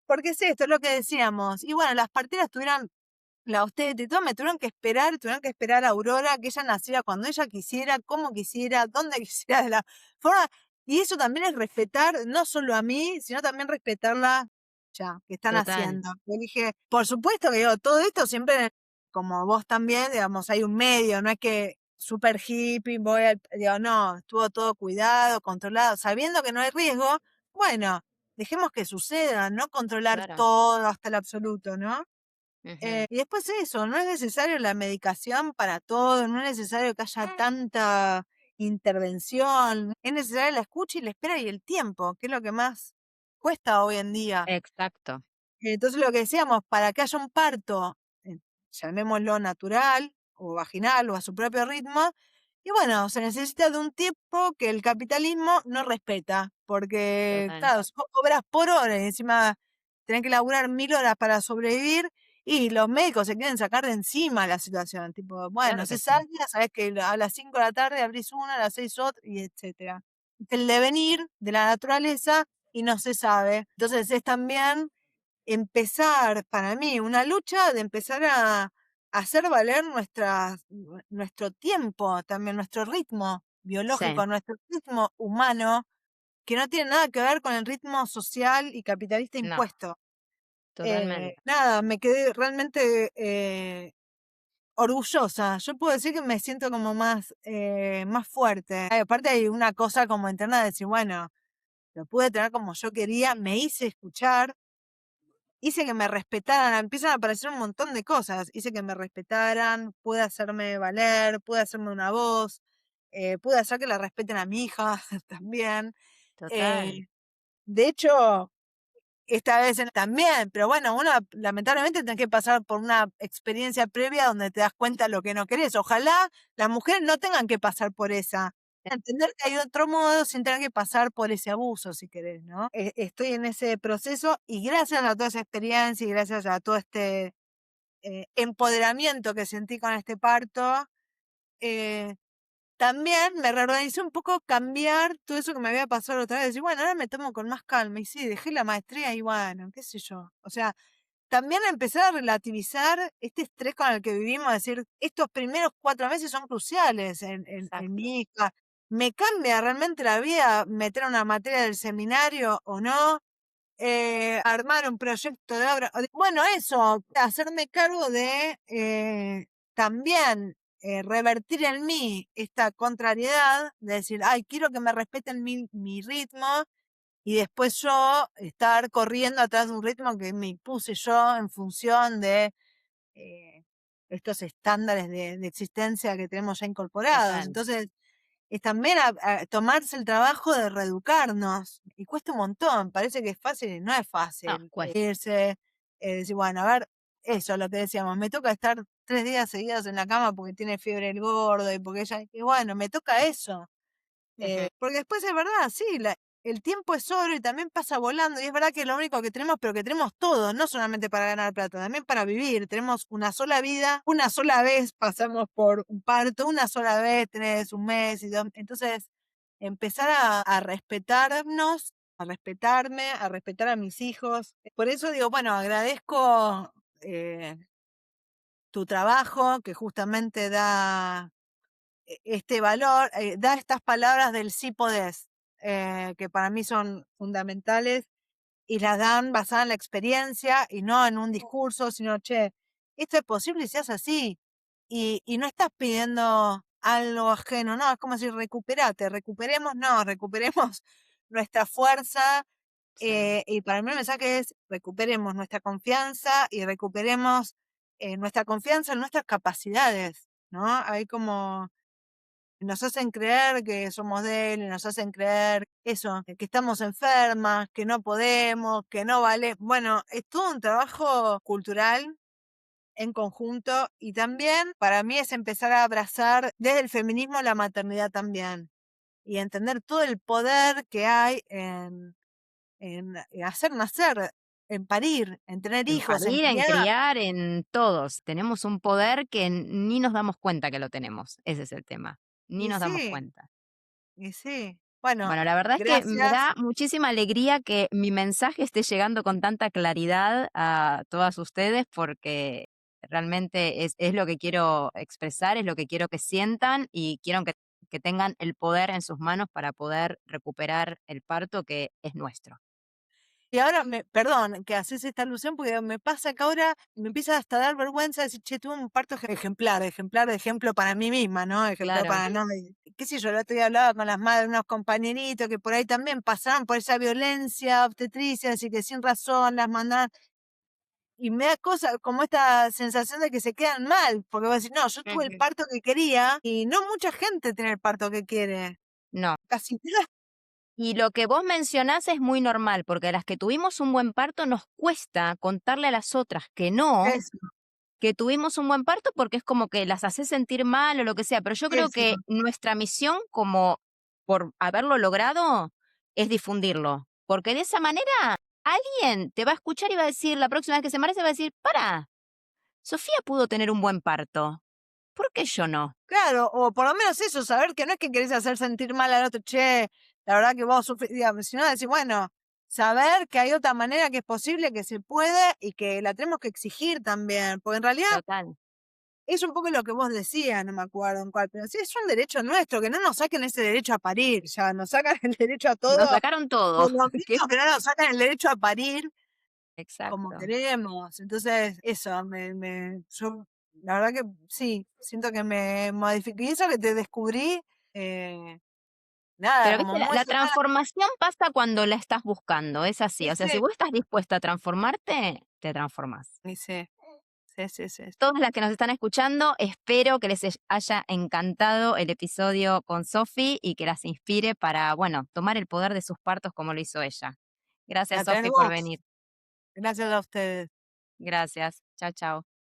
porque es esto, es lo que decíamos. Y bueno, las partidas tuvieron la obstetra y todo, me tuvieron que esperar a Aurora, que ella naciera cuando ella quisiera, como quisiera, donde quisiera, de la forma. Y eso también es respetar, no solo a mí, sino también respetarla ya, que están Total, haciendo. Yo dije, por supuesto que digo, todo esto siempre, como vos también, digamos, hay un medio, no es que super hippie, digo, no, estuvo todo cuidado, controlado, sabiendo que no hay riesgo, bueno, dejemos que suceda, no controlar claro. todo hasta el absoluto, ¿no? Ujú. Y después eso, no es necesario la medicación para todo, no es necesario que haya tanta intervención, es necesaria la escucha y la espera y el tiempo, que es lo que más cuesta hoy en día. Exacto, Entonces lo que decíamos, para que haya un parto, eh, llamémoslo natural o vaginal o a su propio ritmo, y bueno, se necesita de un tiempo que el capitalismo no respeta, porque total. claro, son obras por hora y encima tienen que laburar 1000 horas para sobrevivir y los médicos se quieren sacar de encima la situación, tipo, bueno, Claro que cesárea, sí. sabes que a las 5 de la tarde abrís una, a las 6 otra, y etcétera. Es el devenir de la naturaleza y no se sabe. Entonces es también empezar, para mí, una lucha de empezar a hacer valer nuestro tiempo, también nuestro ritmo Sí, biológico, nuestro ritmo humano, que no tiene nada que ver con el ritmo social y capitalista no, impuesto. totalmente. Nada, me quedé realmente orgullosa. Yo puedo decir que me siento como más fuerte. Ay, aparte hay una cosa como interna de decir, bueno, lo pude tener como yo quería, me hice escuchar, hice que me respetaran, empiezan a aparecer un montón de cosas, hice que me respetaran, pude hacerme valer, pude hacerme una voz, pude hacer que la respeten a mi hija también. Total. Eh, de hecho, esta vez también, pero bueno, uno lamentablemente tiene que pasar por una experiencia previa donde te das cuenta de lo que no querés. Ojalá las mujeres no tengan que pasar por esa. Entender que hay otro modo sin tener que pasar por ese abuso, si querés, ¿no? Estoy en ese proceso y gracias a toda esa experiencia y gracias a todo este empoderamiento que sentí con este parto, eh, también me reorganicé un poco, cambiar todo eso que me había pasado la otra vez. Decir, bueno, ahora me tomo con más calma. Y sí, dejé la maestría y bueno, qué sé yo. O sea, también empezar a relativizar este estrés con el que vivimos, decir, estos primeros 4 meses son cruciales en Exacto, mi hija. ¿Me cambia realmente la vida meter una materia del seminario o no? Armar un proyecto de obra. Bueno, eso, hacerme cargo de también revertir en mí esta contrariedad, de decir, ay, quiero que me respeten mi ritmo y después yo estar corriendo atrás de un ritmo que me impuse yo en función de eh, estos estándares de existencia que tenemos ya incorporados. total. Entonces, es también a tomarse el trabajo de reeducarnos. Y cuesta un montón, parece que es fácil y no es No, fácil. cuesta. Irse, decir, bueno, a ver, eso, lo que decíamos, me toca estar 3 días seguidos en la cama porque tiene fiebre el gordo y porque ella, y bueno, me toca eso. Ujú. Porque después es verdad, sí, el tiempo es oro y también pasa volando, y es verdad que es lo único que tenemos, pero que tenemos todo, no solamente para ganar plata, también para vivir. Tenemos una sola vida, una sola vez pasamos por un parto, una sola vez tenés un mes y dos. Entonces, empezar a respetarnos, a respetarme, a respetar a mis hijos. Por eso digo, bueno, agradezco tu trabajo que justamente da este valor, da estas palabras del sí podés, que para mí son fundamentales y las dan basadas en la experiencia y no en un discurso, sino, che, esto es posible y se hace así. Y no estás pidiendo algo ajeno, no, es como si recuperemos, no, recuperemos nuestra fuerza. Sí. Y para mí el mensaje es recuperemos nuestra confianza y recuperemos nuestra confianza en nuestras capacidades, ¿no? Hay como nos hacen creer que somos débiles, nos hacen creer eso, que estamos enfermas, que no podemos, que no vale. Bueno, es todo un trabajo cultural en conjunto y también para mí es empezar a abrazar desde el feminismo la maternidad también y entender todo el poder que hay en hacer nacer, en parir, en tener En hijos, en parir, en criar. criar, en todos. Tenemos un poder que ni nos damos cuenta que lo tenemos. Ese es el tema. Ni Y nos damos sí, cuenta. y sí. Bueno, Bueno, la verdad es que me gracias. da muchísima alegría que mi mensaje esté llegando con tanta claridad a todas ustedes porque realmente es lo que quiero expresar, es lo que quiero que sientan y quiero que tengan el poder en sus manos para poder recuperar el parto que es nuestro. Y ahora perdón, que haces esta alusión porque me pasa que ahora me empieza hasta a dar vergüenza decir, che, tuve un parto ejemplar, de ejemplo para mí misma, ¿no? Ejemplo Claro, para no, qué sé yo, el otro día hablaba con las madres de unos compañeritos que por ahí también pasaron por esa violencia obstetricia, así que sin razón las mandaban. Y me da cosa, como esta sensación de que se quedan mal, porque vos decís, no, yo tuve el ujú. parto que quería y no mucha gente tiene el parto que quiere. No. Casi nada. Y lo que vos mencionás es muy normal, porque a las que tuvimos un buen parto nos cuesta contarle a las otras que no, Eso, que tuvimos un buen parto porque es como que las hace sentir mal o lo que sea, pero yo creo eso. que nuestra misión como por haberlo logrado es difundirlo, porque de esa manera alguien te va a escuchar y va a decir, la próxima vez que se embarace va a decir, para, Sofía pudo tener un buen parto, ¿por qué yo no? Claro, o por lo menos eso, saber que no es que querés hacer sentir mal al otro, che, la verdad que vos sufrís, digamos, sino decir, bueno, saber que hay otra manera que es posible, que se puede y que la tenemos que exigir también, porque en realidad Total. es un poco lo que vos decías, no me acuerdo en cuál, pero sí es un derecho nuestro, que no nos saquen ese derecho a parir, ya nos sacan el derecho a Nos todo, sacaron todo. por lo ¿Qué? menos que no nos sacan el derecho a parir como Exacto. queremos. Entonces, eso, yo, la verdad que sí, siento que me modifiqué. Y eso que te descubrí, eh, nada, Pero como viste, la, muy la cercana. transformación pasa cuando la estás buscando, es así. Y O sea, si sí, vos estás dispuesta a transformarte, te transformás. y sí, sí, sí, sí. Todas las que nos están escuchando, espero que les haya encantado el episodio con Sofi y que las inspire para, bueno, tomar el poder de sus partos como lo hizo ella. Gracias, La tenés Sofi, por vos. venir. Gracias a ustedes. Gracias. Chao, chao.